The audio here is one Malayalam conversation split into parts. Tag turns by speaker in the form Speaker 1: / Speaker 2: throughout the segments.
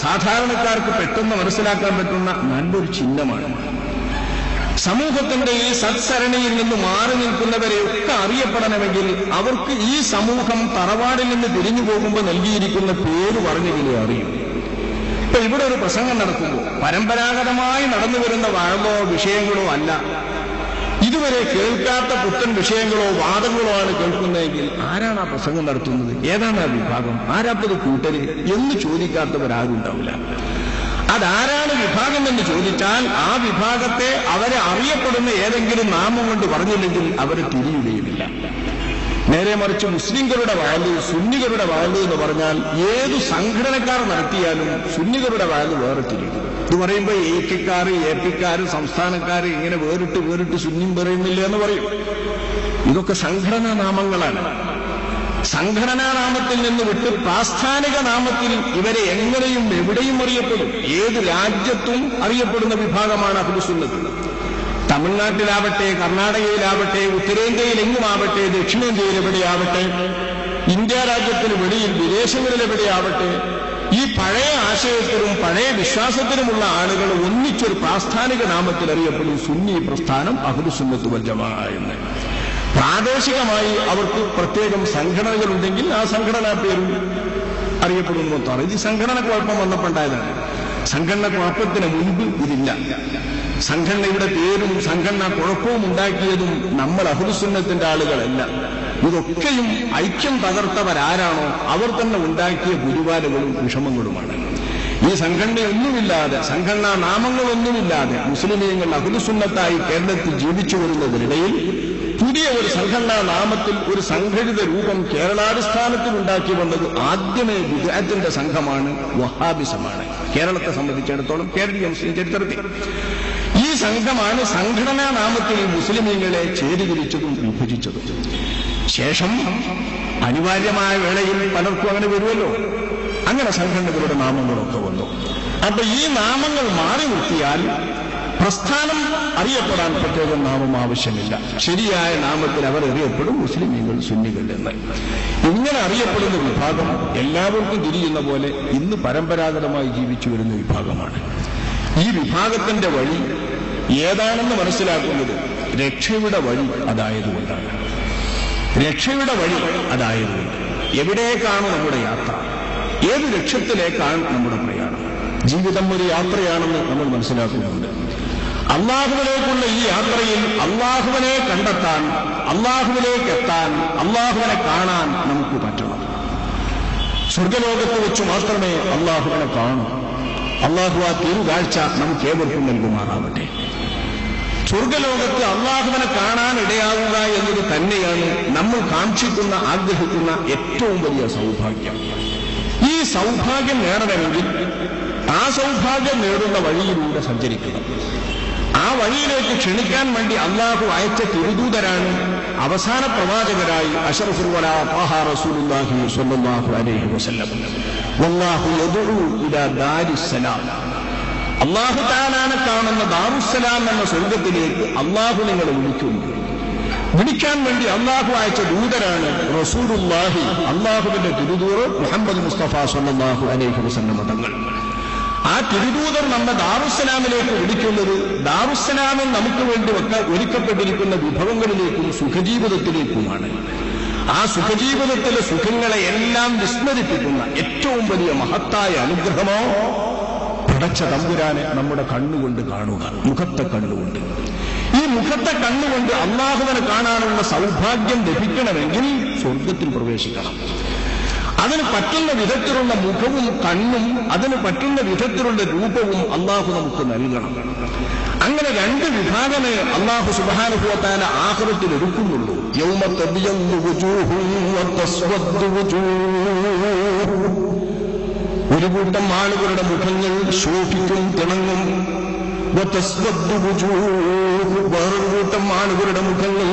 Speaker 1: സാധാരണക്കാർക്ക് പെട്ടെന്ന് മനസ്സിലാക്കാൻ പറ്റുന്ന നല്ലൊരു ചിഹ്നമാണ്. സമൂഹത്തിന്റെ ഈ സത്സരണിയിൽ നിന്ന് മാറി നിൽക്കുന്നവരെയൊക്കെ അറിയപ്പെടണമെങ്കിൽ അവർക്ക് ഈ സമൂഹം തറവാടിൽ നിന്ന് തിരിഞ്ഞു പോകുമ്പോൾ നൽകിയിരിക്കുന്ന പേര് പറഞ്ഞെങ്കിലേ അറിയും. ഇപ്പൊ ഇവിടെ ഒരു പ്രസംഗം നടക്കുമ്പോൾ പരമ്പരാഗതമായി നടന്നു വരുന്ന വഴവോ വിഷയങ്ങളോ അല്ല, ഇതുവരെ കേൾക്കാത്ത പുത്തൻ വിഷയങ്ങളോ വാദങ്ങളോ ആണ് കേൾക്കുന്നതെങ്കിൽ ആരാണ് ആ പ്രസംഗം നടത്തുന്നത്, ഏതാണ് ആ വിഭാഗം, ആരാപ്പത് കൂട്ടര് എന്ന് ചോദിക്കാത്തവരാരും ഉണ്ടാവില്ല. അതാരാണ് വിഭാഗം എന്ന് ചോദിച്ചാൽ ആ വിഭാഗത്തെ അവരെ അറിയപ്പെടുന്ന ഏതെങ്കിലും നാമം കൊണ്ട് പറഞ്ഞില്ലെങ്കിൽ അവരെ തിരിയുകയുമില്ല. നേരെ മറിച്ച് മുസ്ലിംകളുടെ വാഴ്, സുന്നികളുടെ വാഴ് എന്ന് പറഞ്ഞാൽ ഏതു സംഘടനക്കാർ നടത്തിയാലും സുന്നികളുടെ വാഴ് വേറെ തിരിയും. ഇത് പറയുമ്പോൾ എ പിക്കാര് സംസ്ഥാനക്കാര് ഇങ്ങനെ വേറിട്ട് സുന്നിയും പറയുന്നില്ല എന്ന് പറയും. ഇതൊക്കെ സംഘടനാ നാമങ്ങളാണ്. സംഘടനാ നാമത്തിൽ നിന്ന് വിട്ട് പ്രാസ്ഥാനിക നാമത്തിൽ ഇവരെ എങ്ങനെയും എവിടെയും അറിയപ്പെടും. ഏത് രാജ്യത്തും അറിയപ്പെടുന്ന വിഭാഗമാണ് അഹ്ലുസുന്നത്ത്. തമിഴ്നാട്ടിലാവട്ടെ, കർണാടകയിലാവട്ടെ, ഉത്തരേന്ത്യയിൽ എങ്ങുമാവട്ടെ, ദക്ഷിണേന്ത്യയിൽ എവിടെയാവട്ടെ, ഇന്ത്യ രാജ്യത്തിന് വെളിയിൽ വിദേശങ്ങളിൽ എവിടെയാവട്ടെ, ഈ പഴയ ആശയത്തിലും പഴയ വിശ്വാസത്തിലുമുള്ള ആളുകൾ ഒന്നിച്ചൊരു പ്രാസ്ഥാനിക നാമത്തിൽ അറിയപ്പെടും സുന്നി പ്രസ്ഥാനം അഹ്ലുസുന്നത്ത് വൽ ജമാഅ എന്ന്. പ്രാദേശികമായി അവർക്ക് പ്രത്യേകം സംഘടനകളുണ്ടെങ്കിൽ ആ സംഘടനാ പേരും അറിയപ്പെടുന്നു. ഇത് സംഘടന കുഴപ്പം വന്നപ്പോണ്ടായതാണ്. സംഘടന കുഴപ്പത്തിന് മുൻപ് ഇതില്ല. സംഘടനയുടെ പേരും സംഘടനാ കുഴപ്പവും ഉണ്ടാക്കിയതും നമ്മൾ അഹ്ലുസുന്നത്തിന്റെ ആളുകളല്ല. ഇതൊക്കെയും ഐക്യം തകർത്തവരാരാണോ അവർ തന്നെ ഉണ്ടാക്കിയ ഗുരുവാലുകളും വിഷമങ്ങളുമാണ്. ഈ സംഘടനയൊന്നുമില്ലാതെ, സംഘടനാ നാമങ്ങളൊന്നുമില്ലാതെ മുസ്ലിമീങ്ങൾ അഹ്ലുസുന്നത്തായി കേരളത്തിൽ ജീവിച്ചു വരുന്നതിനിടയിൽ പുതിയ ഒരു സംഘടനാ നാമത്തിൽ ഒരു സംഘടിത രൂപം കേരളാടിസ്ഥാനത്തിൽ ഉണ്ടാക്കി വന്നത് ആദ്യമേ ബിദ്അത്തിന്റെ സംഘമാണ്, വഹാബിസമാണ്. കേരളത്തെ സംബന്ധിച്ചിടത്തോളം കേരളീയ മുസ്ലിം ചരിത്രത്തിൽ ഈ സംഘമാണ് സംഘടനാ നാമത്തിൽ മുസ്ലിമീങ്ങളെ ചേരിതിരിച്ചതും വിഭജിച്ചതും. ശേഷം അനിവാര്യമായ വേളയിൽ പലർക്കും അങ്ങനെ വരുമല്ലോ, അങ്ങനെ സംഘടനകളുടെ നാമങ്ങളൊക്കെ വന്നു. അപ്പൊ ഈ നാമങ്ങൾ മാറി നിർത്തിയാൽ പ്രസ്ഥാനം അറിയപ്പെടാൻ പ്രത്യേകം നാമം ആവശ്യമില്ല. ശരിയായ നാമത്തിൽ അവർ അറിയപ്പെടും മുസ്ലിമീങ്ങൾ, സുന്നികൾ എന്ന്. ഇങ്ങനെ അറിയപ്പെടുന്ന വിഭാഗം എല്ലാവർക്കും തിരിയുന്ന പോലെ ഇന്ന് പരമ്പരാഗതമായി ജീവിച്ചു വരുന്ന വിഭാഗമാണ്. ഈ വിഭാഗത്തിന്റെ വഴി ഏതാണെന്ന് മനസ്സിലാക്കുന്നത് രക്ഷയുടെ വഴി അതായതുകൊണ്ടാണ്. രക്ഷയുടെ വഴി അതായതുകൊണ്ട് എവിടേക്കാണ് നമ്മുടെ യാത്ര, ഏത് ലക്ഷ്യത്തിലേക്കാണ് നമ്മുടെ പ്രയാണം. ജീവിതം ഒരു യാത്രയാണെന്ന് നമ്മൾ മനസ്സിലാക്കുന്നുണ്ട്. അള്ളാഹുവിലേക്കുള്ള ഈ യാത്രയിൽ അള്ളാഹുവിനെ കണ്ടെത്താൻ, അള്ളാഹുവിലേക്ക് എത്താൻ, അള്ളാഹുവിനെ കാണാൻ നമുക്ക് പറ്റണം. സ്വർഗലോകത്ത് വെച്ച് മാത്രമേ അള്ളാഹുവിനെ കാണൂ. അള്ളാഹു ആ തിരുകാഴ്ച നമുക്ക് ഏവർക്കും നൽകുമാറാവട്ടെ. സ്വർഗലോകത്ത് അള്ളാഹുവിനെ കാണാൻ ഇടയാകുക എന്നത് തന്നെയാണ് നമ്മൾ കാക്ഷിക്കുന്ന, ആഗ്രഹിക്കുന്ന ഏറ്റവും വലിയ സൗഭാഗ്യം. ഈ സൗഭാഗ്യം നേടണമെങ്കിൽ ആ സൗഭാഗ്യം നേടുന്ന വഴിയിലൂടെ സഞ്ചരിക്കണം. ആ വഴിയിലേക്ക് ക്ഷണിക്കാൻ വേണ്ടി അള്ളാഹു അയച്ച തിരുദൂതരാണ് അവസാന പ്രവാചകരായി അഷ്റഫുൽ വലാ ത്വാഹ റസൂലുള്ളാഹി സ്വല്ലല്ലാഹു അലൈഹി വസല്ലം. വല്ലാഹു യദ്ഉ ഇലാ ദാരിസ്സലാം. അള്ളാഹു തആലാനെ കാണുന്ന ദാറുസ്സലാം എന്ന സ്വർഗത്തിലേക്ക് അള്ളാഹു നിങ്ങളെ വിളിക്കുന്നു. വിളിക്കാൻ വേണ്ടി അള്ളാഹു അയച്ച ദൂതരാണ് റസൂലുള്ളാഹി, അള്ളാഹുവിന്റെ തിരുദൂതർ മുഹമ്മദ് മുസ്തഫ സ്വല്ലല്ലാഹു അലൈഹി വസല്ലം തങ്ങൾ. ആ തിരുദൂതർ നമ്മെ ദാറുസ്സലാമിലേക്ക് വിളിക്കുന്നത് ദാറുസ്സലാമിൽ നമുക്ക് വേണ്ടി ഒരുക്കപ്പെട്ടിരിക്കുന്ന വിഭവങ്ങളിലേക്കും സുഖജീവിതത്തിലേക്കുമാണ്. ആ സുഖജീവിതത്തിലെ സുഖങ്ങളെ എല്ലാം വിസ്മരിപ്പിക്കുന്ന ഏറ്റവും വലിയ മഹത്തായ അനുഗ്രഹമോ പടച്ച തമ്പുരാനെ നമ്മുടെ കണ്ണുകൊണ്ട് കാണുക, മുഖത്തെ കണ്ണുകൊണ്ട്. ഈ മുഖത്തെ കണ്ണുകൊണ്ട് അള്ളാഹുവിനെ കാണാനുള്ള സൗഭാഗ്യം ലഭിക്കണമെങ്കിൽ സ്വർഗത്തിൽ പ്രവേശിക്കണം. അതിന് പറ്റുന്ന വിധത്തിലുള്ള മുഖവും കണ്ണും, അതിന് പറ്റുന്ന വിധത്തിലുള്ള രൂപവും അള്ളാഹു നമുക്ക് നൽകണം. അങ്ങനെ രണ്ട് വിഭാഗമേ അള്ളാഹു സുബ്ഹാനഹു വ തആല ആഖിറത്തിൽ ഒരുക്കുന്നുള്ളൂ. യൗമ തബിയദ്ദു വുജൂഹുൻ വ തസ്വദ്ദു വുജൂഹ്. ഒരു കൂട്ടം ആളുകളുടെ മുഖങ്ങൾ ശോഭിക്കും, തിളങ്ങും. വ തസ്വദ്ദു വുജൂഹ്. വേറൊരു കൂട്ടം ആളുകളുടെ മുഖങ്ങൾ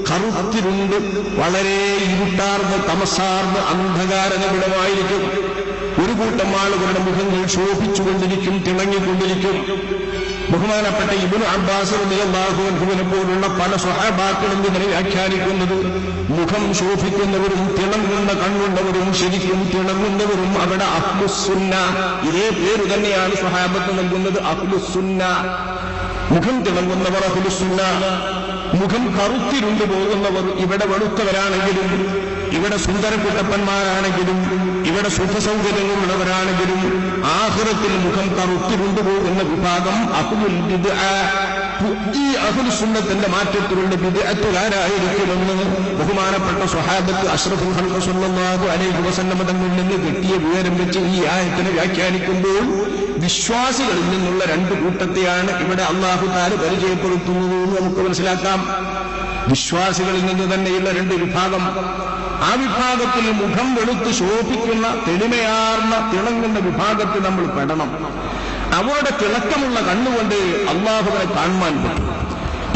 Speaker 1: കറുത്തിരുണ്ട്, വളരെ ഇരുട്ടാർന്ന് തമസാർന്ന് അന്ധകാരനിബിഡമായിരിക്കും. ഒരു കൂട്ടം ആളുകളുടെ മുഖങ്ങൾ ശോഭിച്ചുകൊണ്ടിരിക്കും, തിളങ്ങിക്കൊണ്ടിരിക്കും. ബഹുമാനപ്പെട്ട ഇബ്നു അബ്ബാസ് റളിയല്ലാഹു അൻഹുവിനെ പോലുള്ള പല സ്വഹാബാക്കളും ഇതിനെ വ്യാഖ്യാനിക്കുന്നത് മുഖം ശോഭിക്കുന്നവരും തിളങ്ങുന്ന കണ്ണുള്ളവരും ശരിക്കും തിളങ്ങുന്നവരും അവിടെ അഹ്ലുസ്സുന്ന, ഇതേ പേര് തന്നെയാണ് സ്വഹാബത്ത് നൽകുന്നത്, അഹ്ലുസ്സുന്ന. മുഖം തിളങ്ങുന്നവർ അഹ്ലുസ്സുന്ന. മുഖം കറുത്തിരുണ്ടു പോകുന്നവർ, ഇവിടെ വെളുത്തവരാണെങ്കിലും ഇവിടെ സുന്ദരക്കുട്ടപ്പന്മാരാണെങ്കിലും ഇവിടെ സുഖസൗകര്യങ്ങളുള്ളവരാണെങ്കിലും ആഖിറത്തിൽ മുഖം കറുത്തിരുണ്ടു പോകുന്ന വിഭാഗം അഹ്ലുൽ ബിദ്അ. ഈ അഹ്ലുസ് സുന്നത്തിന്റെ മാറ്റത്തിലുള്ള ബിദ്അത്തുകാരായിരിക്കുമെന്ന് ബഹുമാനപ്പെട്ട സ്വഹാബത്ത് അഷ്റഫുൽ ഖൽഖ് സ്വല്ലല്ലാഹു അലൈഹി വസല്ലം തങ്ങളിൽ നിന്ന് കിട്ടിയ വിവരം വെച്ച് ഈ ആയത്തിനെ വ്യാഖ്യാനിക്കുമ്പോൾ വിശ്വാസികളിൽ നിന്നുള്ള രണ്ട് കൂട്ടത്തെയാണ് ഇവിടെ അല്ലാഹു തആല പരിചയപ്പെടുത്തുന്നത് എന്ന് നമുക്ക് മനസ്സിലാക്കാം. വിശ്വാസികളിൽ നിന്ന് തന്നെയുള്ള രണ്ട് വിഭാഗം. ആ വിഭാഗത്തിൽ മുഖം വെളുത്ത് ശോഭിക്കുന്ന തെളിമയാർന്ന തിളങ്ങുന്ന വിഭാഗത്തിൽ നമ്മൾ പെടണം. അവരുടെ തിളക്കമുള്ള കണ്ണുകൊണ്ട് അള്ളാഹുവിനെ കാണാൻ പറ്റും.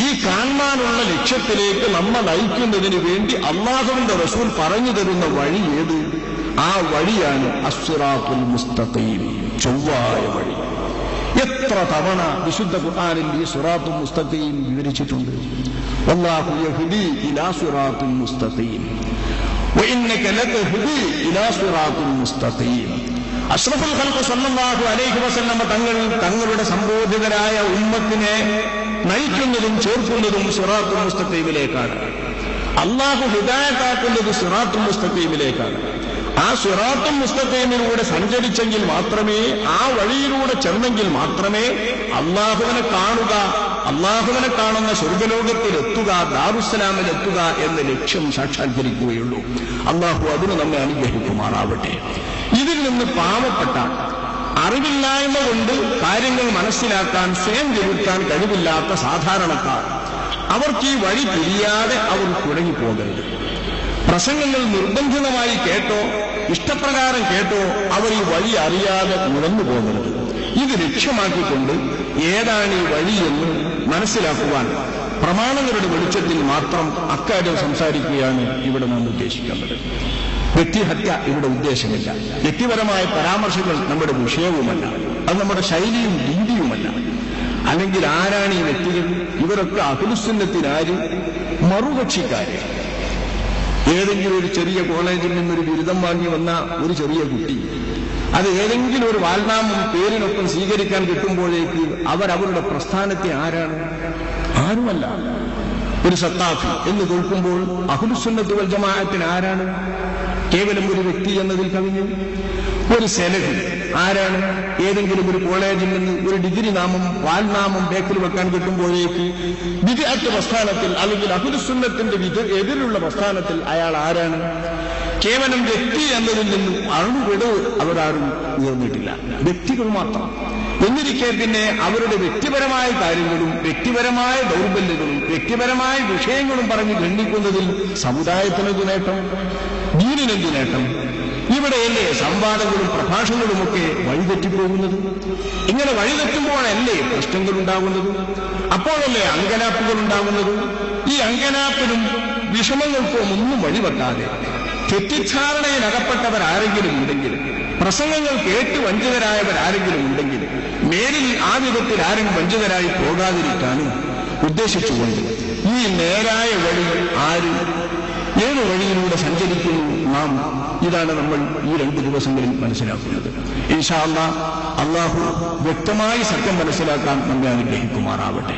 Speaker 1: ഈ കാണാനുള്ള ലക്ഷ്യത്തിലേക്ക് നമ്മെ നയിക്കുന്നതിന് വേണ്ടി അള്ളാഹുവിന്റെ റസൂൽ പറഞ്ഞു തരുന്ന വഴി ഏത്? ആ വഴിയാണ് അസ്സിറാത്തുൽ മുസ്തഖീം, ചൊവ്വായ വഴി. എത്ര തവണ വിശുദ്ധ ഖുർആനിൽ ഈ സിറാത്തുൽ മുസ്തഖീം വിവരിച്ചിട്ടുണ്ട്. വല്ലാഹു യഹ്ദി ഇലാ സിറാത്തുൽ മുസ്തഖീം വഇന്നക ലതഹ്ദി ഇലാ സിറാത്തുൽ മുസ്തഖീം. അഷ്റഫുൽ ഖൽഖ് സ്വല്ലല്ലാഹു അലൈഹി വസല്ലം തങ്ങളുടെ സംബോധിതരായ ഉമ്മത്തിനെ നയിക്കുന്നതും ചേർക്കുന്നതും സിറാത്തുൽ മുസ്തഖീമിലേക്കാണ്. അല്ലാഹു ഹിദായത്താക്കുന്നത് സിറാത്തുൽ മുസ്തഖീമിലേക്കാണ്. ആ സിറാത്തുൽ മുസ്തഖീമിലൂടെ സഞ്ചരിച്ചെങ്കിൽ മാത്രമേ, ആ വഴിയിലൂടെ ചെന്നെങ്കിൽ മാത്രമേ അള്ളാഹുവിനെ കാണുക, അള്ളാഹുവിനെ കാണുന്ന സ്വർഗലോകത്തിലെത്തുക, ദാറുസ്സലാമിലെത്തുക എന്ന ലക്ഷ്യം സാക്ഷാത്കരിക്കുകയുള്ളൂ. അള്ളാഹു അതിന് നമ്മെ അനുഗ്രഹിക്കുമാറാവട്ടെ. ഇതിൽ നിന്ന് പാവപ്പെട്ട, അറിവില്ലായ്മ കൊണ്ട് കാര്യങ്ങൾ മനസ്സിലാക്കാൻ സ്വയം തിരുത്താൻ കഴിവില്ലാത്ത സാധാരണക്കാർ, അവർക്ക് ഈ വഴി തിരിയാതെ അവർ കുഴങ്ങിപ്പോകരുത്. പ്രസംഗങ്ങൾ നിർബന്ധിതമായി കേട്ടോ ഇഷ്ടപ്രകാരം കേട്ടോ അവർ ഈ വഴി അറിയാതെ ഉഴന്നു പോകരുത്. ഇത് ലക്ഷ്യമാക്കിക്കൊണ്ട് ഏതാണ് ഈ വഴിയെന്ന് മനസ്സിലാക്കുവാൻ പ്രമാണങ്ങളുടെ വെളിച്ചത്തിൽ മാത്രം അക്കാര്യം സംസാരിക്കുകയാണ് ഇവിടെ നാം ഉദ്ദേശിക്കുന്നത്. വ്യക്തിഹത്യ ഇവിടെ ഉദ്ദേശമില്ല. വ്യക്തിപരമായ പരാമർശങ്ങൾ നമ്മുടെ വിഷയവുമല്ല, അത് നമ്മുടെ ശൈലിയും രീതിയുമല്ല. അല്ലെങ്കിൽ ആരാണ് ഈ വ്യക്തികൾ? ഇവരൊക്കെ അഹ്ലുസുന്നത്തിനാര്? മറുകക്ഷിക്കാര്. ഏതെങ്കിലും ഒരു ചെറിയ കോളേജിൽ നിന്നൊരു ബിരുദം വാങ്ങി വന്ന ഒരു ചെറിയ കുട്ടി അത് ഏതെങ്കിലും ഒരു വാൽനാമം പേരിനൊപ്പം സ്വീകരിക്കാൻ കിട്ടുമ്പോഴേക്ക് അവരവരുടെ പ്രസ്ഥാനത്തെ ആരാണ്? ആരുമല്ല. ഒരു സത്താഫി എന്ന് കേൾക്കുമ്പോൾ അഹ്ലുസുന്നത്ത് വൽ ജമാഅത്തിന് ആരാണ്? കേവലം ഒരു വ്യക്തി എന്നതിൽ കവിഞ്ഞു. ഒരു സെലഫി ആരാണ്? ഏതെങ്കിലും ഒരു കോളേജിൽ നിന്ന് ഒരു ഡിഗ്രി നാമം, വാൽനാമം ബേക്കിൽ വെക്കാൻ കിട്ടുമ്പോഴേക്ക് ബിദ്അത്ത് പ്രസ്ഥാനത്തിൽ അല്ലെങ്കിൽ അഹ്ലുസുന്നത്തിന്റെ എതിരുള്ള പ്രസ്ഥാനത്തിൽ അയാൾ ആരാണ്? കേവലം വ്യക്തി എന്നതിൽ നിന്നും അണുവിട് അവരാരും ഉയർന്നിട്ടില്ല. വ്യക്തികൾ മാത്രം. എന്നിരിക്കെ പിന്നെ അവരുടെ വ്യക്തിപരമായ കാര്യങ്ങളും വ്യക്തിപരമായ ദൗർബല്യങ്ങളും വ്യക്തിപരമായ വിഷയങ്ങളും പറഞ്ഞ് ഖണ്ഡിക്കുന്നതിൽ സമുദായത്തിനെന്ത് നേട്ടം? ദീനിനെന്ത് നേട്ടം? ഇവിടെയല്ലേ സംവാദങ്ങളും പ്രഭാഷണങ്ങളുമൊക്കെ വഴിതെറ്റിപ്പോകുന്നത്? ഇങ്ങനെ വഴിതെറ്റുമ്പോഴല്ലേ പ്രശ്നങ്ങൾ ഉണ്ടാകുന്നത്? അപ്പോഴല്ലേ അങ്കലാപ്പുകൾ ഉണ്ടാകുന്നത്? ഈ അങ്കലാപ്പിനും വിഷമങ്ങൾക്കും ഒന്നും വഴിവെക്കാതെ തെറ്റിദ്ധാരണയിലകപ്പെട്ടവരാരെങ്കിലും ഉണ്ടെങ്കിൽ, പ്രസംഗങ്ങൾ കേട്ട് വഞ്ചിതരായവരാരെങ്കിലും ഉണ്ടെങ്കിൽ, മേലിൽ ആ വിധത്തിൽ ആരും വഞ്ചിതരായി പോകാതിരിക്കാനും ഉദ്ദേശിച്ചുകൊണ്ട് ഈ നേരായ വഴി ആര്, ഏത് വഴിയിലൂടെ സഞ്ചരിക്കുന്നു നാം, ഇതാണ് നമ്മൾ ഈ 2 ദിവസങ്ങളിൽ മനസ്സിലാക്കുന്നത്. ഇൻഷാ അല്ലാഹ് അല്ലാഹു വ്യക്തമായി സത്യം മനസ്സിലാക്കാൻ നമ്മെ അനുഗ്രഹിക്കുമാറാവട്ടെ.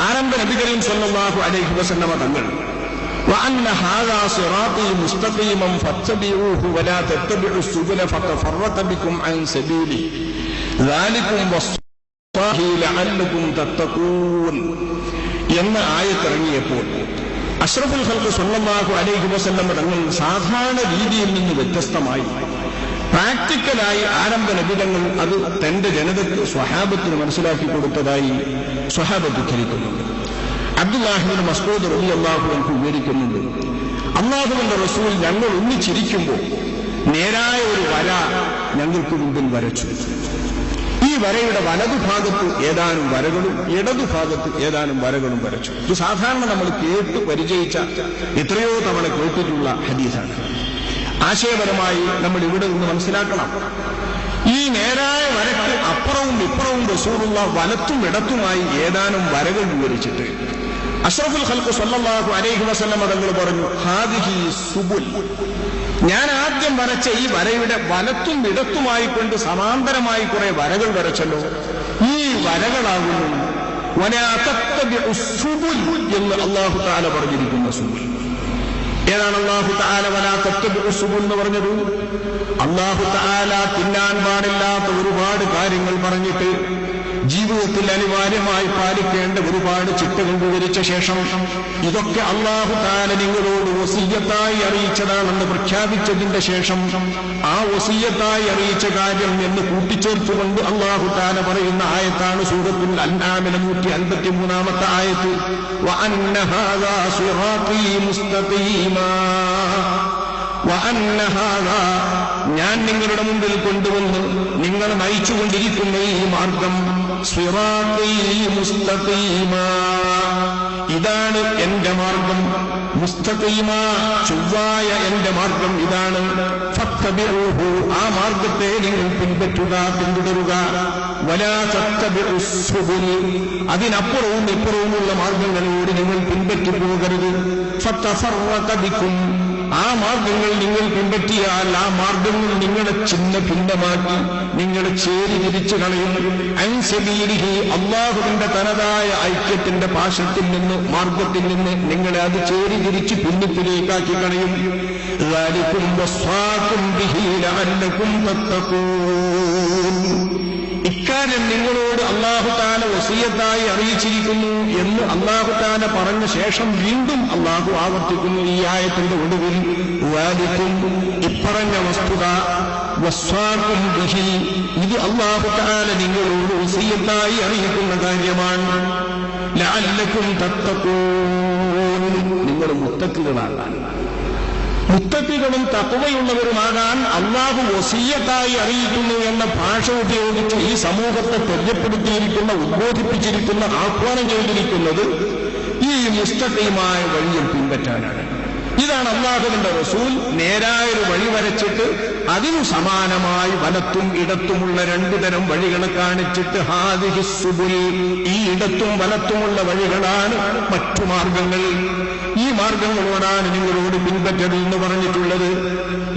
Speaker 1: ആരംഭ നബി കരീം സ്വല്ലല്ലാഹു അലൈഹി വസല്ലമ തങ്ങൾ وأن هذا صراطي مستقيما فاتبعوه ولا تتبعوا السبل فتفرق بكم عن سبيله ذلكم وصاكم لعلكم تتقون എന്ന ആയത്തിറങ്ങിയപ്പോൾ അഷ്റഫുൽ ഖൽഖ് സ്വല്ലല്ലാഹു അലൈഹി വസല്ലം തങ്ങൾ സാധാരണ രീതിയിൽ നിന്ന് വ്യത്യസ്തമായി പ്രാക്ടിക്കലായി ആരംഭ നബിതങ്ങൾ അത് തന്റെ ജനതയ്ക്ക് സ്വഹാബത്തിന് മനസ്സിലാക്കി കൊടുത്തതായി സ്വഹാബത്ത് ധരിക്കുന്നുണ്ട്. അബ്ദുല്ലാഹി ഇബ്നു മസ്ഊദ് റളിയല്ലാഹു അൻഹു വിവരിക്കുന്നുണ്ട്, അല്ലാഹുവിന്റെ റസൂൽ ഞങ്ങൾ ഒന്നിച്ചിരിക്കുമ്പോൾ നേരായ ഒരു വര ഞങ്ങൾക്ക് മുമ്പിൽ വരച്ചു. ഈ വരയുടെ വലതുഭാഗത്ത് ഏതാനും വരകളും ഇടതുഭാഗത്ത് ഏതാനും വരകളും വരച്ചു. ഇത് സാധാരണ നമ്മൾ കേട്ട് പരിചയിച്ച, എത്രയോ തവണ കേട്ടിട്ടുള്ള ഹദീസാണ്. ആശയപരമായി നമ്മൾ ഇവിടെ നിന്ന് മനസ്സിലാക്കണം, ഈ നേരായ വരയ്ക്ക് അപ്പുറവും അപ്പുറവും ഇപ്പുറവും റസൂലുള്ളാഹി വലത്തും ഇടത്തുമായി ഏതാനും വരകൾ വിവരിച്ചിട്ട് അഷ്റഫുൽ ഖൽഖ് സ്വല്ലല്ലാഹു അലൈഹി വസല്ലം തങ്ങൾ പറഞ്ഞു, ഹാദിഹി സുബുൽ, ഞാൻ ആദ്യം വരച്ച ഈ വരയുടെ വലത്തും ഇടത്തുമായി കൊണ്ട് സമാന്തരമായി കുറെ വരകൾ വരച്ചല്ലോ, ഈ വരകളാകുന്നു വലാ തത്തബിഉ സുബുൽ എന്ന് അല്ലാഹു തആല പറഞ്ഞിരിക്കുന്ന സുബുൽ. ഏതാണ് അല്ലാഹു തആല വലാ തത്തബിഉ സുബുൽ എന്ന് പറഞ്ഞത്? അല്ലാഹു തആല തിന്നാൻ പാടില്ലാത്ത ഒരുപാട് കാര്യങ്ങൾ പറഞ്ഞിട്ട് ജീവിതത്തിൽ അനിവാര്യമായി പാലിക്കേണ്ട ഒരുപാട് ചിട്ടകൾ വിവരിച്ച ശേഷം ഇതൊക്കെ അല്ലാഹു തആല നിങ്ങളോട് വസിയ്യത്തായി അറിയിച്ചതാണെന്ന് പ്രഖ്യാപിച്ചതിന്റെ ശേഷം ആ വസിയ്യത്തായി അറിയിച്ച കാര്യം എന്ന് കൂട്ടിച്ചേർത്തുകൊണ്ട് അല്ലാഹു തആല പറയുന്ന ആയത്താണ് സൂറത്തുൽ അൻആമിലെ 153-ാമത്തെ ആയത്ത്, വഅന്ന ഹാദാ സിറാത്തീ മുസ്തഖീമാ, വഅന്ന ഹാദാ, ഞാൻ നിങ്ങളുടെ മുമ്പിൽ കൊണ്ടുവന്ന് നിങ്ങൾ നയിച്ചുകൊണ്ടിരിക്കുന്ന ഈ മാർഗം സിറാത്തീ മുസ്തഖീമാ, ഇതാണ് എന്റെ മാർഗം, മുസ്തഖീമാ, ചൊവ്വായ എന്റെ മാർഗം ഇതാണ്. ഫത്തബിഊഹു, ആ മാർഗത്തെ നിങ്ങൾ പിന്തുടരുക. വലാ തത്തബിഉ സുബുൽ, അതിനപ്പുറവും ഇപ്പുറവുമുള്ള മാർഗങ്ങളോട് നിങ്ങൾ പിൻപറ്റി പോകരുത്. ഫതഫറഖ ബിക്കും, ആ മാർഗങ്ങൾ നിങ്ങൾ പിൻപറ്റിയാൽ ആ മാർഗങ്ങൾ നിങ്ങളെ ചിന്ന ഭിന്നമാക്കി നിങ്ങളെ ചേരി തിരിച്ചു കളയും. അൻ സബീലിഹി, അല്ലാഹുവിന്റെ തനതായ ഐക്യത്തിന്റെ പാശത്തിൽ നിന്ന് മാർഗത്തിൽ നിന്ന് നിങ്ങളെ അത് ചേരി തിരിച്ച് ഭിന്നിപ്പിലേക്കാക്കി കളയും. ദാലികും വസ്വാകും ബിഹി ലഅല്ലകും തത്തഖൂൻ, ഇക്കാര്യം നിങ്ങളോട് അല്ലാഹു തആല വസിയ്യത്തായി അറിയിച്ചിരിക്കുന്നു എന്ന് അല്ലാഹു തആല പറഞ്ഞ ശേഷം വീണ്ടും അല്ലാഹു ആവർത്തിക്കുന്നു ഈ ആയത്തിന്റെ ഒടുവിൽ, വാലിക്കും, ഇപ്പറഞ്ഞ വസ്തുത, വസ്വാകും ബിഹി, ഇത് അല്ലാഹു തആല നിങ്ങളോട് വസിയ്യത്തായി അറിയിക്കുന്ന കാര്യമാണ്. ലഅല്ലകും തത്തഖൂൻ, നിങ്ങൾ മുത്തഖികളാകാൻ, മുത്തഖികളും തഖ്വയുള്ളവരുമാകാൻ അല്ലാഹു വസിയ്യത്തായി അറിയിക്കുന്നു എന്ന ഭാഷ ഉപയോഗിച്ച് ഈ സമൂഹത്തെ തെരഞ്ഞെടുത്തിരിക്കുന്ന, ഉദ്ബോധിപ്പിച്ചിരിക്കുന്ന, ആഹ്വാനം ചെയ്തിരിക്കുന്നത് ഈ മുസ്തഖീമായ വഴിയിൽ പിൻപറ്റാനാണ്. ഇതാണ് അല്ലാഹുവിന്റെ റസൂൽ നേരായൊരു വഴി വരച്ചിട്ട് അതിനു സമാനമായി വലത്തും ഇടത്തുമുള്ള രണ്ടു തരം വഴികളെ കാണിച്ചിട്ട് ഹാദിഹി സുബുൽ, ഈ ഇടത്തും വലത്തുമുള്ള വഴികളാണ് മറ്റു മാർഗങ്ങൾ, ഈ മാർഗങ്ങളോടാണ് നിങ്ങളോട് പിൻപറ്റരുതെന്ന് പറഞ്ഞിട്ടുള്ളത്.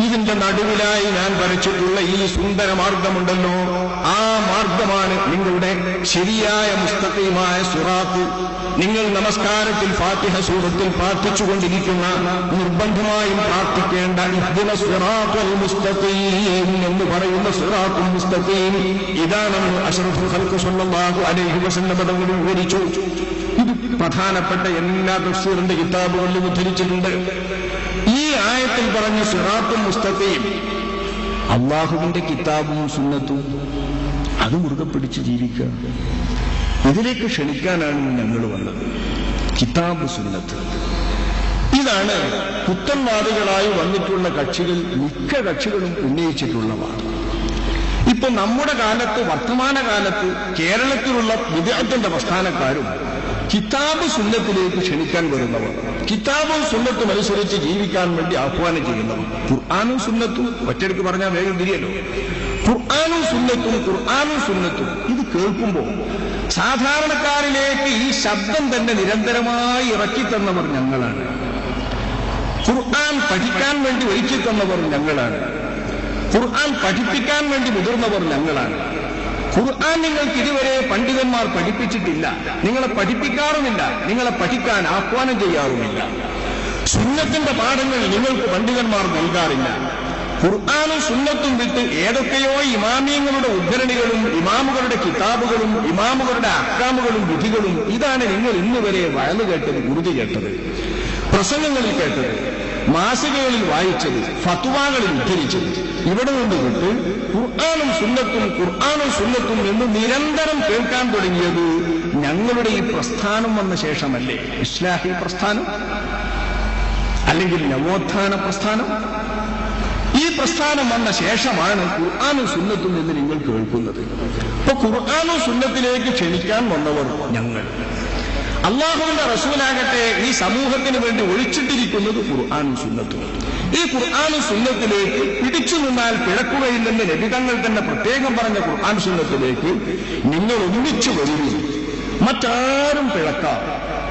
Speaker 1: ഇതിന്റെ നടുവിലായി ഞാൻ വരച്ചിട്ടുള്ള ഈ സുന്ദര മാർഗമുണ്ടല്ലോ, ആ മാർഗമാണ് നിങ്ങളുടെ ശരിയായ മുസ്തഖീമായ സിറാത്ത്. നിങ്ങൾ നമസ്കാരത്തിൽ ഫാത്തിഹ സൂറത്തിൽ പ്രാർത്ഥിച്ചുകൊണ്ടിരിക്കുന്ന, നിർബന്ധമായും പ്രാർത്ഥിക്കേണ്ട ഇഹ്ദിന സിറാത്തുൽ മുസ്തഖീം എന്ന് പറയുന്ന സിറാത്തുൽ മുസ്തഖീം ഇതാണെന്ന് അഷ്റഫുൽ ഖൽഖ് സ്വല്ലല്ലാഹു അലൈഹി വസല്ലം തങ്ങൾ വിവരിച്ചു. ഇത് പ്രധാനപ്പെട്ട എല്ലാ തഫ്സീറിന്റെ കിതാബുകളിലും ഉദ്ധരിച്ചിട്ടുണ്ട്. ഈ ആയത്തിൽ പറഞ്ഞ സിറാത്തുൽ മുസ്തഖീം അല്ലാഹുവിന്റെ കിതാബും സുന്നത്തും അത് മുറുകെ പിടിച്ച് ജീവിക്കുക, ഇതിലേക്ക് ക്ഷണിക്കാനാണ് ഞങ്ങൾ വന്നത്. കിതാബ് സുന്നത്ത്, ഇതാണ് പുത്തൻവാദികളായി വന്നിട്ടുള്ള കക്ഷികൾ, മിക്ക കക്ഷികളും ഉന്നയിച്ചിട്ടുള്ളവ. ഇപ്പൊ നമ്മുടെ കാലത്ത്, വർത്തമാനകാലത്ത് കേരളത്തിലുള്ള വിദ്യാർത്ഥിന്റെ പ്രസ്ഥാനക്കാരും കിതാബ് സുന്നത്തിലേക്ക് ക്ഷണിക്കാൻ വരുന്നവർ, കിതാബും സുന്നത്തും അനുസരിച്ച് ജീവിക്കാൻ വേണ്ടി ആഹ്വാനം ചെയ്യുന്നവർ. ഖുർആനും സുന്നത്തും ഒറ്റയ്ക്ക് പറഞ്ഞാൽ വേഗം തിരിയല്ലോ. ഖുർആനും സുന്നത്തും, ഖുർആനും സുന്നത്തും ഇത് കേൾക്കുമ്പോൾ സാധാരണക്കാരിലേക്ക് ഈ ശബ്ദം തന്നെ നിരന്തരമായി ഇറക്കിത്തന്നവർ ഞങ്ങളാണ്. ഖുർആൻ പഠിക്കാൻ വേണ്ടി ഒരുക്കി തന്നവർ ഞങ്ങളാണ്. ഖുർആൻ പഠിപ്പിക്കാൻ വേണ്ടി മുതിർന്നവർ ഞങ്ങളാണ്. ഖുർആൻ നിങ്ങൾക്ക് ഇതുവരെ പണ്ഡിതന്മാർ പഠിപ്പിച്ചിട്ടില്ല, നിങ്ങളെ പഠിപ്പിക്കാറുമില്ല, നിങ്ങളെ പഠിക്കാൻ ആഹ്വാനം ചെയ്യാറുമില്ല. സുന്നത്തിന്റെ പാഠങ്ങൾ നിങ്ങൾക്ക് പണ്ഡിതന്മാർ നൽകാറില്ല. ഖുർആനും സുന്നത്തും വിട്ട് ഏതൊക്കെയോ ഇമാമിയങ്ങളുടെ ഉദ്ധരണികളും ഇമാമുകളുടെ കിതാബുകളും ഇമാമുകളുടെ അഹ്കാമുകളും വിധികളും, ഇതാണ് നിങ്ങൾ ഇന്നുവരെ വഴന്നു കേട്ടത്, ഉറുദു കേട്ടത്, പ്രസംഗങ്ങളിൽ കേട്ടത്, മാസികകളിൽ വായിച്ചത്, ഫത്വാകളിൽ ഉദ്ധരിച്ചത്. ഇവിടെ നിന്ന് വിട്ട് ഖുർആനും സുന്നത്തും, ഖുർആനും സുന്നത്തും എന്ന് നിരന്തരം കേൾക്കാൻ തുടങ്ങിയത് ഞങ്ങളുടെ ഈ പ്രസ്ഥാനം വന്ന ശേഷമല്ലേ? ഇസ്ലാഹി പ്രസ്ഥാനം അല്ലെങ്കിൽ നവോത്ഥാന പ്രസ്ഥാനം, ഈ പ്രസ്ഥാനം വന്ന ശേഷമാണ് ഖുർആനും സുന്നത്തും എന്ന് നിങ്ങൾ കേൾക്കുന്നത്. ഇപ്പൊ ഖുർആനും സുന്നത്തിലേക്ക് ക്ഷണിക്കാൻ വന്നവർ ഞങ്ങൾ. അല്ലാഹുവിന്റെ റസൂലാകട്ടെ ഈ സമൂഹത്തിന് വേണ്ടി ഒഴിച്ചിട്ടിരിക്കുന്നത് ഖുർആനും സുന്നത്തും. ഈ ഖുർആനും സുന്നത്തിലേക്ക് പിടിച്ചു നിന്നാൽ പിഴക്കുകയില്ലെന്ന് നബിതങ്ങൾ തന്നെ പ്രത്യേകം പറഞ്ഞ ഖുർആൻ സുന്നത്തിലേക്ക് നിങ്ങൾ ഒന്നിച്ചു വരികയും മറ്റാരും പിഴക്കാം,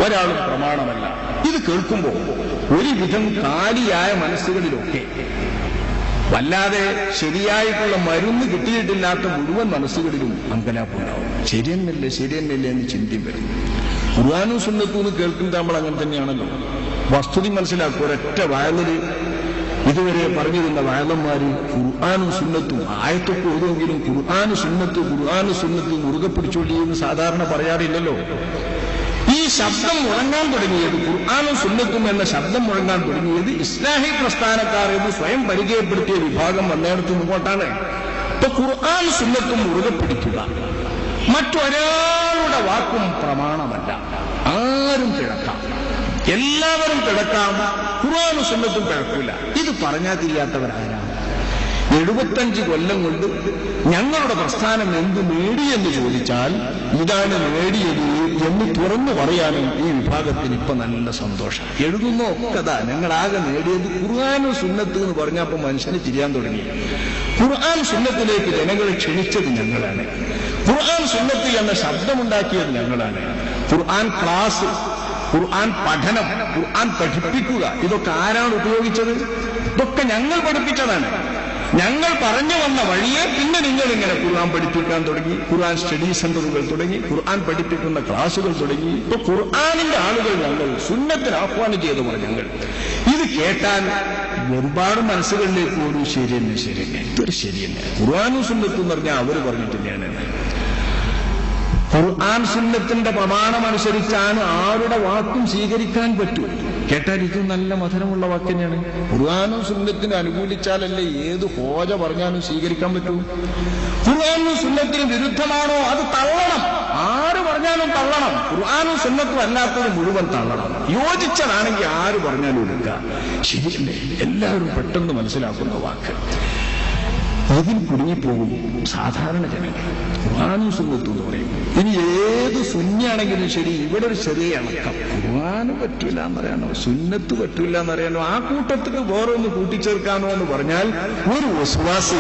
Speaker 1: ഒരാളും പ്രമാണമല്ല. ഇത് കേൾക്കുമ്പോൾ ഒരുവിധം കാലിയായ മനസ്സുകളിലൊക്കെ വല്ലാതെ ശരിയായിട്ടുള്ള മരുന്ന് കിട്ടിയിട്ടില്ലാത്ത മുഴുവൻ മനസ്സുകളിലും അങ്കലാപ്പുണ്ടാവും. ശരിയെന്നല്ലേ എന്ന് ചിന്തി വരും. ഖുർആനും സുന്നത്തും എന്ന് കേൾക്കുന്നത് നമ്മൾ അങ്ങനെ തന്നെയാണല്ലോ. വസ്തുതി മനസ്സിലാക്കും. ഒരൊറ്റ വയലിൽ ഇതുവരെ പറഞ്ഞിരുന്ന വയലന്മാര് ഖുർആനും സുന്നത്തും ആയത്തൊക്കെ ഓരോങ്കിലും ഖുർആനും സുന്നത്ത് മുറുകെ പിടിച്ചോളിയെന്ന് സാധാരണ പറയാറില്ലല്ലോ. ഈ ശബ്ദം മുഴങ്ങാൻ തുടങ്ങിയത്, ഖുർആനും സുന്നത്തും എന്ന ശബ്ദം മുഴങ്ങാൻ തുടങ്ങിയത് ഇസ്ലാഹി പ്രസ്ഥാനക്കാർ എന്ന് സ്വയം പരിചയപ്പെടുത്തിയ വിഭാഗം വന്നിടത്ത് മുമ്പോട്ടാണ്. ഇപ്പൊ ഖുർആൻ സുന്നത്തും മുറുകെ പിടിക്കുക, മറ്റൊരാളുടെ വാക്കും പ്രമാണമല്ല. ആരും പിഴക്കാം, എല്ലാവരും പിഴക്കാം, ഖുർആനും സുന്നത്തും പിഴക്കില്ല. ഇത് പറഞ്ഞാൽ തിരിയാത്തവരാരാണ്? 75 കൊല്ലം കൊണ്ട് ഞങ്ങളുടെ പ്രസ്ഥാനം എന്ത് നേടിയെന്ന് ചോദിച്ചാൽ ഇതാണ് നേടിയത് എന്ന് തുറന്നു പറയാനും ഈ വിഭാഗത്തിന് ഇപ്പൊ നല്ല സന്തോഷം. എഴുതുന്ന ഒക്കെതാ ഞങ്ങളാകെ നേടിയത് ഖുർആനും സുന്നത്ത് എന്ന് പറഞ്ഞപ്പോൾ മനുഷ്യന് തിരിയാൻ തുടങ്ങി. ഖുർആൻ സുന്നത്തിലേക്ക് ജനങ്ങളെ ക്ഷണിച്ചത് ഞങ്ങളാണ്. ഖുർആൻ സുന്നത്ത് എന്ന ശബ്ദമുണ്ടാക്കിയത് ഞങ്ങളാണ്. ഖുർആൻ ക്ലാസ്, ഖുർആൻ പഠനം, ഖുർആൻ പഠിപ്പിക്കുക, ഇതൊക്കെ ആരാണ് ഉപയോഗിച്ചത്? ഇതൊക്കെ ഞങ്ങൾ പഠിപ്പിച്ചതാണ്. ഞങ്ങൾ പറഞ്ഞു വന്ന വഴിയെ പിന്നെ നിങ്ങൾ ഇങ്ങനെ ഖുർആൻ പഠിപ്പിക്കാൻ തുടങ്ങി. ഖുർആൻ സ്റ്റഡി സെന്ററുകൾ തുടങ്ങി, ഖുർആൻ പഠിപ്പിക്കുന്ന ക്ലാസുകൾ തുടങ്ങി. ഇപ്പൊ ഖുർആനിന്റെ ആളുകൾ ഞങ്ങൾ, സുന്നത്തിന് ആഹ്വാനം ചെയ്തവർ ഞങ്ങൾ. ഇത് കേട്ടാൽ ഒരുപാട് മനസ്സുകളിലേക്ക് ഒരു ശരിയെന്നെ ഇതൊരു ശരിയെന്നെ. ഖുർആനും സുന്നത്തും എന്ന് പറഞ്ഞാൽ അവർ പറഞ്ഞിട്ടില്ലാണ്. ഖുർആൻ സുന്നത്തിന്റെ പ്രമാണമനുസരിച്ചാണ് ആരുടെ വാക്കും സ്വീകരിക്കാൻ പറ്റൂ. കേട്ടാൽ ഇത് നല്ല മധുരമുള്ള വാക്ക് തന്നെയാണ്. ഖുർആനും സുന്നത്തിന് അനുകൂലിച്ചാലല്ലേ ഏത് ഹോജ പറഞ്ഞാലും സ്വീകരിക്കാൻ പറ്റൂ. ഖുർആനും സുന്നത്തിന് വിരുദ്ധമാണോ അത് തള്ളണം, ആര് പറഞ്ഞാലും തള്ളണം. ഖുർആനും സുന്നത്തും അല്ലാത്തത് മുഴുവൻ തള്ളണം. യോജിച്ചതാണെങ്കിൽ ആര് പറഞ്ഞാലും എടുക്കുക. ശരിയല്ലേ? എല്ലാവരും പെട്ടെന്ന് മനസ്സിലാക്കുന്ന വാക്ക്. അതിൽ കുടുങ്ങിപ്പോകും സാധാരണ ജനങ്ങൾ. ഖുർആനും സുന്നത്തും എന്ന് പറയും. ഇനി ഏത് സുന്നിയാണെങ്കിലും ശരി, ഇവിടെ ഒരു ചെറിയ ഇണക്കം. ഖുർആന് പറ്റൂല എന്നറിയാനോ, സുന്നത്ത് പറ്റൂല എന്നറിയാനോ, ആ കൂട്ടത്തിൽ വേറെ ഒന്ന് കൂട്ടിച്ചേർക്കാനോ എന്ന് പറഞ്ഞാൽ ഒരു വസ്വാസ്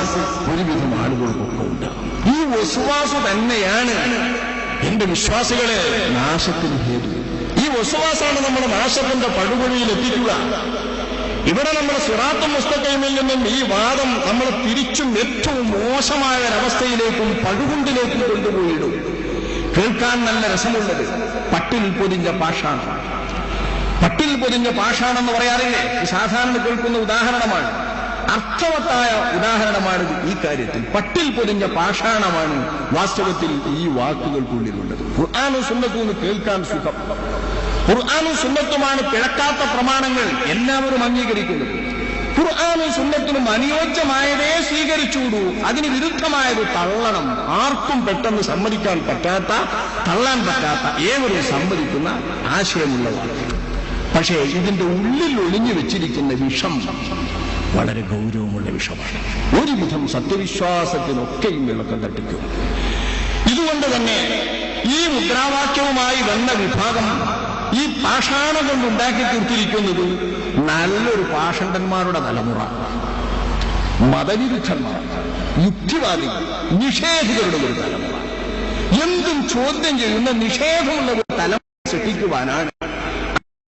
Speaker 1: ഒരുവിധം ആളുകൾക്കൊക്കെ ഉണ്ടാകും. ഈ വസ്വാസ് തന്നെയാണ് എന്റെ വിശ്വാസികളെ നാശത്തിന് ഹേതു. ഈ വസ്വാസാണ് നമ്മുടെ നാശത്തിന്റെ പടുകുഴിയിൽ എത്തിക്കുക. ഇവിടെ നമ്മുടെ സിറാത്തുൽ മുസ്തഖീമിൽ നിന്നും ഈ വാദം നമ്മൾ തിരിച്ചും ഏറ്റവും മോശമായ ഒരവസ്ഥയിലേക്കും പഴുകുണ്ടിലേക്കും കൊണ്ടുപോയിടും. കേൾക്കാൻ നല്ല രസമുള്ളത് പട്ടിൽ പൊതിഞ്ഞ പാഷാണം. പട്ടിൽ പൊതിഞ്ഞ പാഷാണെന്ന് പറയാറില്ലേ? സാധാരണ കേൾക്കുന്ന ഉദാഹരണമാണ്, അർത്ഥവത്തായ ഉദാഹരണമാണിത്. ഈ കാര്യത്തിൽ പട്ടിൽ പൊതിഞ്ഞ പാഷാണമാണ് വാസ്തവത്തിൽ ഈ വാക്കുകൾക്കുള്ളിലുള്ളത്. ഖുർആനും സുന്നത്തും കേൾക്കാൻ സുഖം. ഖുർആനും സുന്നത്തുമാണ് പിഴക്കാത്ത പ്രമാണങ്ങൾ, എല്ലാവരും അംഗീകരിക്കുന്നത്. ഖുർആനും സുന്നത്തിനും അനുയോജ്യമായതേ സ്വീകരിച്ചുകൂടൂ, അതിന് വിരുദ്ധമായത് തള്ളണം. ആർക്കും പെട്ടെന്ന് സമ്മതിക്കാൻ പറ്റാത്ത, തള്ളാൻ പറ്റാത്ത, ഏവരും സമ്മതിക്കുന്ന ആശയമുള്ള വാക്ക്. പക്ഷേ ഇതിന്റെ ഉള്ളിൽ ഒളിഞ്ഞു വെച്ചിരിക്കുന്ന വിഷം വളരെ ഗൗരവമുള്ള വിഷമാണ്. ഒരുവിധം സത്യവിശ്വാസത്തിനൊക്കെയും വിളക്കം തട്ടിക്കും. ഇതുകൊണ്ട് തന്നെ ഈ മുദ്രാവാക്യവുമായി വന്ന വിഭാഗം ഈ പാഷാണം കൊണ്ടുണ്ടാക്കി തീർത്തിരിക്കുന്നത് നല്ലൊരു പാഷണ്ഡന്മാരുടെ തലമുറ, മതവിരുദ്ധന്മാർ, യുക്തിവാദികൾ, നിഷേധികളുടെ ഒരു തലമുറ, എന്തും ചോദ്യം ചെയ്യുന്ന നിഷേധമുള്ള ഒരു തലമുറ സൃഷ്ടിക്കുവാനാണ്.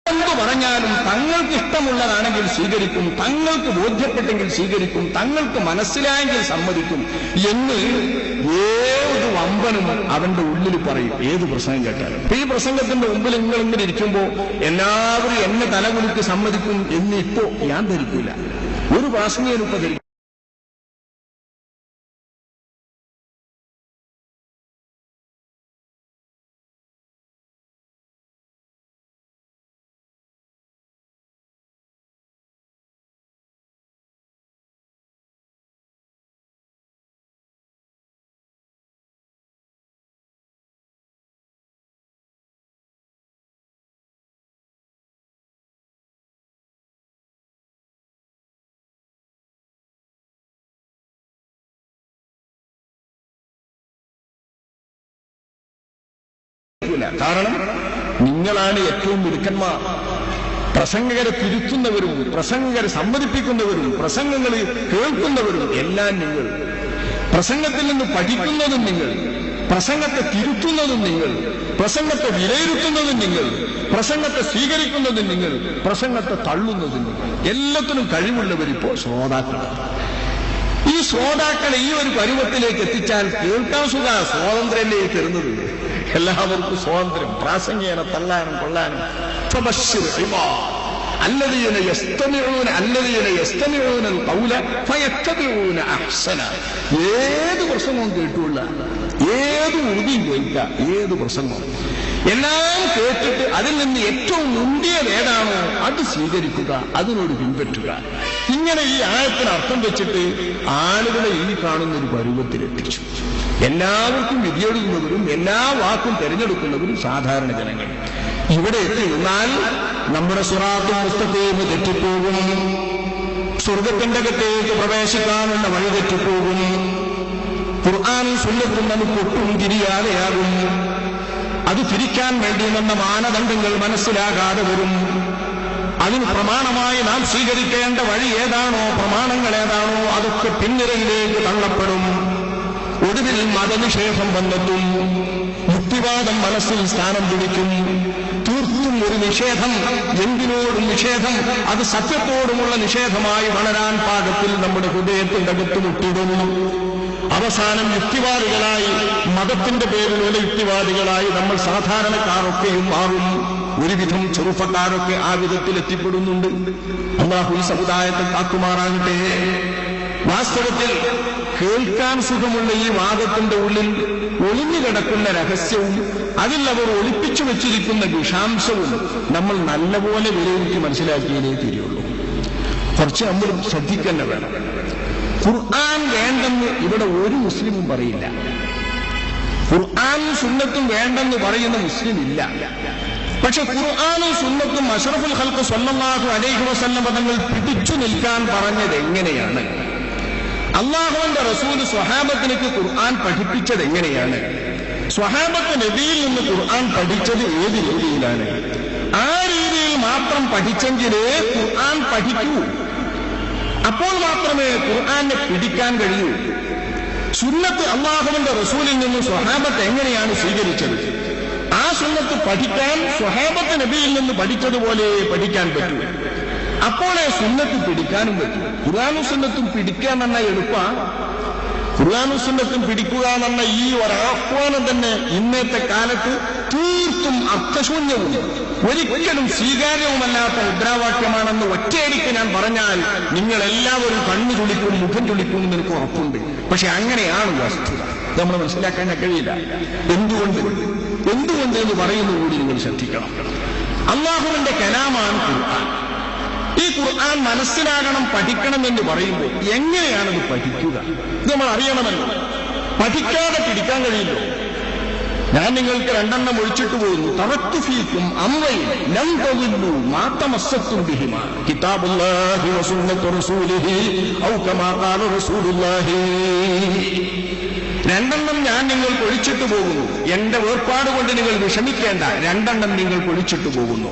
Speaker 1: എന്തു പറഞ്ഞാലും തങ്ങൾക്ക് ഇഷ്ടമുള്ളതാണെങ്കിൽ സ്വീകരിക്കും, തങ്ങൾക്ക് ബോധ്യപ്പെട്ടെങ്കിൽ സ്വീകരിക്കും, തങ്ങൾക്ക് മനസ്സിലായെങ്കിൽ സമ്മതിക്കും എന്ന് ഏത് വമ്പനും അവന്റെ ഉള്ളിൽ പറയും. ഏത് പ്രസംഗം കേട്ടാലും. ഈ പ്രസംഗത്തിന്റെ മുമ്പിൽ നിങ്ങൾ ഇങ്ങനെ ഇരിക്കുമ്പോ എല്ലാവരും എന്നെ തലകുലുക്കി സമ്മതിക്കും എന്ന് ഇപ്പോ ഞാൻ ധരിക്കില്ല. ഒരു പ്രാസംഗികനും ഇപ്പൊ ധരിക്കും. കാരണം നിങ്ങളാണ് ഏറ്റവും മിടുക്കന്മാർ. പ്രസംഗകരെ തിരുത്തുന്നവരും പ്രസംഗകരെ സമ്മതിപ്പിക്കുന്നവരും പ്രസംഗങ്ങൾ കേൾക്കുന്നവരും എല്ലാം നിങ്ങൾ. പ്രസംഗത്തിൽ നിന്ന് പഠിക്കുന്നതും നിങ്ങൾ, പ്രസംഗത്തെ തിരുത്തുന്നതും നിങ്ങൾ, പ്രസംഗത്തെ വിലയിരുത്തുന്നതും നിങ്ങൾ, പ്രസംഗത്തെ സ്വീകരിക്കുന്നതും നിങ്ങൾ, പ്രസംഗത്തെ തള്ളുന്നതും നിങ്ങൾ. എല്ലാത്തിനും കഴിവുള്ളവരിപ്പോ ശ്രോതാക്കളാണ്. ഈ ശ്രോതാക്കളെ ഈ ഒരു പരുവത്തിലേക്ക് എത്തിച്ചാൽ കേൾക്കാൻ സ്വാതന്ത്ര്യമല്ലേ തരുന്നത്. എല്ലാവർക്കും സ്വാതന്ത്ര്യം, പ്രാസംഗികനെ തള്ളാനും കൊള്ളാനും. الذين يستمعون القول فيتبعون احسنه. ഏത് പ്രസംഗവും കേട്ടുള്ള, ഏത് ഉറുതിയും കേൾക്കാം, ഏത് പ്രസംഗം എല്ലാം കേട്ടിട്ട് അതിൽ നിന്ന് ഏറ്റവും മുന്തിയത് ഏതാണോ അത് സ്വീകരിക്കുക, അതിനോട് പിൻപറ്റുക. ഇങ്ങനെ ഈ ആയത്തിന് അർത്ഥം വെച്ചിട്ട് ആളുകളെ ഈ കാണുന്നൊരു പരുവത്തിലെത്തിച്ചു. എല്ലാവർക്കും വിധിയെഴുതുന്നവരും എല്ലാ വാക്കും തിരഞ്ഞെടുക്കുന്നവരും സാധാരണ ജനങ്ങൾ. ഇവിടെ എത്തിയിരുന്നാൽ നമ്മുടെ സിറാത്തുൽ മുസ്തഖീം തെറ്റിപ്പോകും, സ്വർഗത്തിന്റെ അകത്തേക്ക് പ്രവേശിക്കാനുള്ള വഴി തെറ്റിപ്പോകും, ഖുർആനും സുന്നത്തും നമുക്ക് ഒട്ടും തിരിയാതെയാകും. അത് തിരിക്കാൻ വേണ്ടി വന്ന മാനദണ്ഡങ്ങൾ മനസ്സിലാകാതെ വരും. അതിന് പ്രമാണമായി നാം സ്വീകരിക്കേണ്ട വഴി ഏതാണോ, പ്രമാണങ്ങൾ ഏതാണോ, അതൊക്കെ പിൻനിരയിലേക്ക് തള്ളപ്പെടും. ഒടുവിൽ മതനിഷേധം വന്നെത്തും, യുക്തിവാദം മനസ്സിൽ സ്ഥാനം പിടിക്കും. തീർത്തും ഒരു നിഷേധം, എന്തിനോടും നിഷേധം, അത് സത്യത്തോടുമുള്ള നിഷേധമായി വളരാൻ പാകത്തിൽ നമ്മുടെ ഹൃദയത്തിന്റെ അകത്ത് മുട്ടിടുന്നു. അവസാനം യുക്തിവാദികളായി, മതത്തിന്റെ പേരിലുള്ള യുക്തിവാദികളായി നമ്മൾ സാധാരണക്കാരൊക്കെയും മാറും. ഒരുവിധം ചെറുപ്പക്കാരൊക്കെ ആ വിധത്തിൽ എത്തിപ്പെടുന്നുണ്ട്. അല്ലാഹു ഈ സമുദായത്തെ കാക്കുമാറാകട്ടെ. വാസ്തവത്തിൽ കേൾക്കാൻ സുഖമുള്ള ഈ വാദത്തിന്റെ ഉള്ളിൽ ഒളിഞ്ഞുകിടക്കുന്ന രഹസ്യവും അതിൽ അവർ ഒളിപ്പിച്ചു വെച്ചിരിക്കുന്ന വിഷാംശവും നമ്മൾ നല്ലപോലെ വിലയിരുത്തി മനസ്സിലാക്കിയേ തീരുള്ളൂ. കുറച്ച് നമ്മൾ ശ്രദ്ധിക്കന്നെ വേണം. ഖുർആൻ വേണ്ടെന്ന് ഇവിടെ ഒരു മുസ്ലിമും പറയില്ല. ഖുർആനും സുന്നത്തും വേണ്ടെന്ന് പറയുന്ന മുസ്ലിം ഇല്ല. പക്ഷെ ഖുർആനും സുന്നത്തും അഷ്റഫുൽ ഖൽഖ് സ്വല്ലല്ലാഹു അലൈഹി വസല്ലം തങ്ങൾ പിടിച്ചു നിൽക്കാൻ പറഞ്ഞത് എങ്ങനെയാണ്? അല്ലാഹുവിന്റെ റസൂൽ സ്വഹാബത്തിലേക്ക് ഖുർആൻ പഠിപ്പിച്ചത് എങ്ങനെയാണ്? സ്വഹാബത്ത് നബിയിൽ നിന്ന് ഖുർആൻ പഠിച്ചത് ഏത് രീതിയിലാണ്? ആ രീതിയിൽ മാത്രം പഠിച്ചെങ്കിലേ ഖുർആൻ പഠിക്കൂ. അപ്പോൾ മാത്രമേ ഖുർആനെ പിടിക്കാൻ കഴിയൂ. സുന്നത്ത് അല്ലാഹുവിന്റെ റസൂലിൽ നിന്ന് സ്വഹാബത്ത് എങ്ങനെയാണ് സ്വീകരിച്ചത്? ആ സുന്നത്ത് പഠിക്കാൻ സ്വഹാബത്ത് നബിയിൽ നിന്ന് പഠിച്ചതുപോലെ പഠിക്കാൻ പറ്റൂ. അപ്പോഴേ സുന്നത്ത് പിടിക്കാനും പറ്റും. ഖുർആനും സുന്നത്തും പിടിക്കാൻ എന്ന എളുപ്പമാണ്. ഖുർആനും സുന്നത്തും പിടിക്കുക എന്ന ഈ ഒരാഹ്വാനം തന്നെ ഇന്നത്തെ കാലത്ത് തീർത്തും അർത്ഥശൂന്യവും ഒരിക്കലും സ്വീകാര്യവുമല്ലാത്ത മുദ്രാവാക്യമാണെന്ന് ഒറ്റയടിക്ക് ഞാൻ പറഞ്ഞാൽ നിങ്ങൾ എല്ലാവരും കണ്ണു ചുളിക്കും, മുഖം ചുളിക്കും എന്ന് എനിക്ക് ഉറപ്പുണ്ട്. പക്ഷെ അങ്ങനെയാണ് വസ്തുത. നമ്മൾ മനസ്സിലാക്കാൻ കഴിയില്ല. എന്തുകൊണ്ട് എന്ന് പറയുന്ന കൂടി നിങ്ങൾ ശ്രദ്ധിക്കണം. അല്ലാഹുവിന്റെ കലാമാണ് ഖുർആൻ. ഈ ഖുർആൻ മനസ്സിലാകണം, പഠിക്കണം എന്ന് പറയുമ്പോൾ എങ്ങനെയാണത് പഠിക്കുക? ഇത് നമ്മൾ അറിയണമല്ലോ. പഠിക്കാതെ പിടിക്കാൻ കഴിയില്ലോ. ഞാൻ നിങ്ങൾക്ക് രണ്ടെണ്ണം ഒഴിച്ചിട്ട് പോകുന്നു. തറക്തു ഫീക്കും അംറൈൻ ലൻ തദില്ലു മാ തമസ്സക്തും ബിഹിമാ കിതാബുല്ലാഹി വസുന്നത്തു റസൂലിഹി ഔ കമാ ഖാല റസൂലുള്ളാഹി. രണ്ടെണ്ണം ഞാൻ നിങ്ങൾക്ക് ഒഴിച്ചിട്ട് പോകുന്നു. എന്റെ വേർപാട് കൊണ്ട് നിങ്ങൾ വിഷമിക്കേണ്ട. രണ്ടെണ്ണം നിങ്ങൾക്ക് ഒഴിച്ചിട്ട് പോകുന്നു.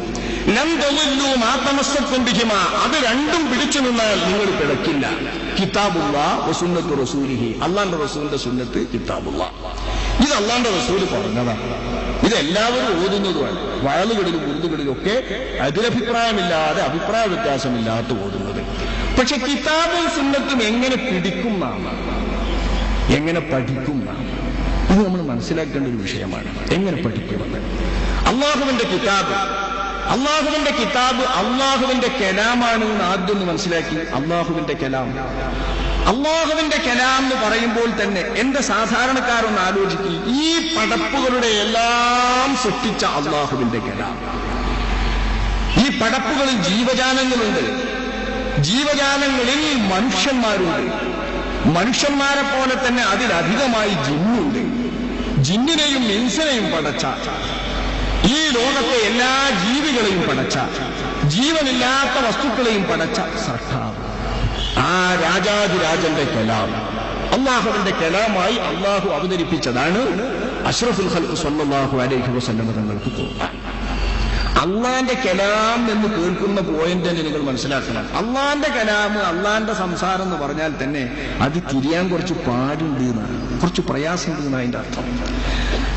Speaker 1: ലൻ തദില്ലു മാ തമസ്സക്തും ബിഹിമാ. അത് രണ്ടും പിടിച്ചു നിന്നാൽ നിങ്ങൾ പിഴക്കില്ല. കിതാബുല്ലാഹി വസുന്നത്തു റസൂലിഹി. അല്ലാഹുവിന്റെ റസൂലിന്റെ സുന്നത്ത് കിതാബുല്ലാഹ്. ഇത് അല്ലാഹുവിന്റെ റസൂൽ പറഞ്ഞതാണ്. ഇതെല്ലാവരും ഓതുന്നതുമാണ്. വയലുകളിലും ഉറുദുകളിലൊക്കെ അതിരഭിപ്രായമില്ലാതെ, അഭിപ്രായ വ്യത്യാസമില്ലാത്ത ഓതുന്നത്. പക്ഷെ കിതാബും സുന്നത്തും എങ്ങനെ പിടിക്കും നാം, എങ്ങനെ പഠിക്കും നാം, ഇത് നമ്മൾ മനസ്സിലാക്കേണ്ട ഒരു വിഷയമാണ്. എങ്ങനെ പഠിക്കുമെന്ന്. അള്ളാഹുവിന്റെ കിതാബ് അള്ളാഹുവിന്റെ കലാമാണ് എന്ന് ആദ്യം ഒന്ന് മനസ്സിലാക്കി. അള്ളാഹുവിന്റെ കലാം എന്ന് പറയുമ്പോൾ തന്നെ എന്റെ സാധാരണക്കാരൊന്ന് ആലോചിക്കും. ഈ പടപ്പുകളുടെ എല്ലാം സൃഷ്ടിച്ച അള്ളാഹുവിന്റെ കലാം. ഈ പടപ്പുകളിൽ ജീവജാലങ്ങളുണ്ട്. ജീവജാലങ്ങളിൽ മനുഷ്യന്മാരുണ്ട്. മനുഷ്യന്മാരെ പോലെ തന്നെ അതിലധികമായി ജിന്നുണ്ട്. ജിന്നിനെയും ഇൻസിനെയും പടച്ച, ഈ ലോകത്തെ എല്ലാ ജീവികളെയും പടച്ച, ജീവനില്ലാത്ത വസ്തുക്കളെയും പടച്ച സൃഷ്ടാവ്, ആ രാജാതിരാജന്റെ കലാം, അള്ളാഹുവിന്റെ കലാമായി അള്ളാഹു അവതരിപ്പിച്ചതാണ് അഷ്റഫുൽ ഖൽഖ് സ്വല്ലല്ലാഹു അലൈഹി വസല്ലം തങ്ങൾക്ക് ഖുർആൻ. അള്ളാന്റെ കലാം എന്ന് കേൾക്കുന്ന പോയിന്റ് തന്നെ നിങ്ങൾ മനസ്സിലാക്കണം. അള്ളാന്റെ കലാം, അള്ളാന്റെ സംസാരം എന്ന് പറഞ്ഞാൽ തന്നെ അത് തിരിയാൻ കുറച്ച് പാടുണ്ട് എന്നാണ്, കുറച്ച് പ്രയാസമുണ്ട് എന്നാണ് അതിന്റെ അർത്ഥം.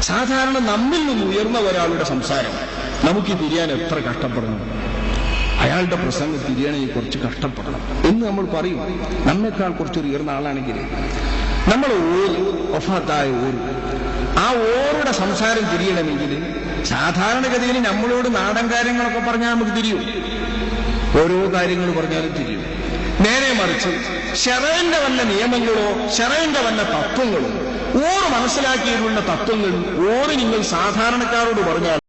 Speaker 1: സാധാരണ നമ്മിൽ നിന്ന് ഉയർന്ന ഒരാളുടെ സംസാരം നമുക്ക് തിരിയാൻ എത്ര കഷ്ടപ്പെടണം, അയാളുടെ പ്രസംഗം തിരിയണമെങ്കിൽ കുറച്ച് കഷ്ടപ്പെടണം എന്ന് നമ്മൾ പറയും. നമ്മെക്കാൾ കുറച്ചൊരു ഉയർന്ന ആളാണെങ്കിൽ നമ്മൾ ഒഫാത്തായ ആ ഓരുടെ സംസാരം തിരിയണമെങ്കിൽ സാധാരണഗതിയിൽ നമ്മളോട് നാടൻ കാര്യങ്ങളൊക്കെ പറഞ്ഞാൽ നമുക്ക് തിരിയും, ഓരോ കാര്യങ്ങൾ പറഞ്ഞാലും തിരിയും. നേരെ മറിച്ച് ശറഅന്റെ വല്ല നിയമങ്ങളോ ശറഅന്റെ വല്ല തത്വങ്ങളോ ഓർ മനസ്സിലാക്കിയിട്ടുള്ള തത്വങ്ങൾ ഓർ നിങ്ങൾ സാധാരണക്കാരോട് പറഞ്ഞാൽ